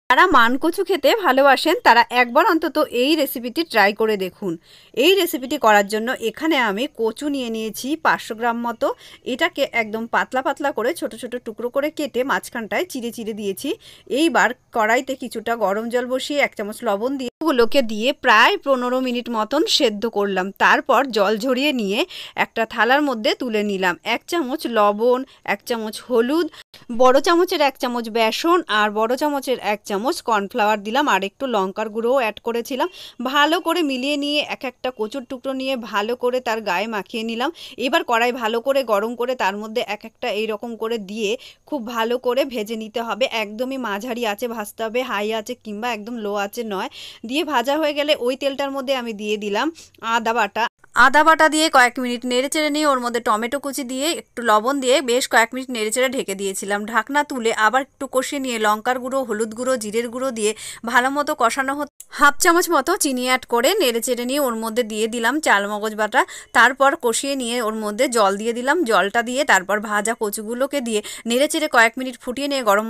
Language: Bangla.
যারা মানকচু খেতে ভালোবাসেন তারা একবার অন্তত এই রেসিপিটি ট্রাই করে দেখুন। এই রেসিপিটি করার জন্য এখানে আমি কচু নিয়ে নিয়েছি 500 গ্রাম মতো। এটাকে একদম পাতলা পাতলা করে ছোট ছোট টুকরো করে কেটে মাঝখানটায় চিড়ে চিড়ে দিয়েছি। এইবার কড়াইতে কিছুটা গরম জল বসিয়ে 1 চামচ লবণ দিয়ে গুলোকে দিয়ে প্রায় 15 মিনিট মতন সেদ্ধ করলাম। তারপর জল ঝরিয়ে নিয়ে একটা থালার মধ্যে তুলে নিলাম। 1 চামচ লবণ, 1 চামচ হলুদ, বড় চামচের 1 চামচ বেসন আর বড় চামচের 1 চামচ কর্নফ্লাওয়ার দিলাম আর একটু লঙ্কার গুঁড়োও অ্যাড করেছিলাম। ভালো করে মিলিয়ে নিয়ে একটা কচুর টুকরো নিয়ে ভালো করে তার গায়ে মাখিয়ে নিলাম। এবার কড়াই ভালো করে গরম করে তার মধ্যে একটা এইরকম করে দিয়ে খুব ভালো করে ভেজে নিতে হবে। একদমই মাঝারি আঁচে ভাজতে হবে, হাই আঁচে কিংবা একদম লো আঁচে নয়। দিয়ে ভাজা হয়ে গেলে ওই তেলটার মধ্যে আমি দিয়ে দিলাম আদা বাটা দিয়ে কয়েক মিনিট নেড়েচেড়ে নিয়ে ওর মধ্যে টমেটো কুচি দিয়ে একটু লবণ দিয়ে বেশ কয়েক মিনিট নেড়েচেড়ে ঢেকে দিয়েছিলাম। ঢাকনা তুলে আবার একটু কষিয়ে নিয়ে লঙ্কার গুঁড়ো, হলুদ গুঁড়ো, জিরের গুঁড়ো দিয়ে ভালো মতো কষানো হতো। 1/2 চামচ মতো চিনি অ্যাড করে নেড়েচেড়ে নিয়ে ওর মধ্যে দিয়ে দিলাম চালমগজ বাটা। তারপর কষিয়ে নিয়ে ওর মধ্যে জল দিয়ে দিলাম। জলটা দিয়ে তারপর ভাজা কচুগুলোকে দিয়ে নেড়েচেড়ে কয়েক মিনিট ফুটিয়ে নিয়ে গরম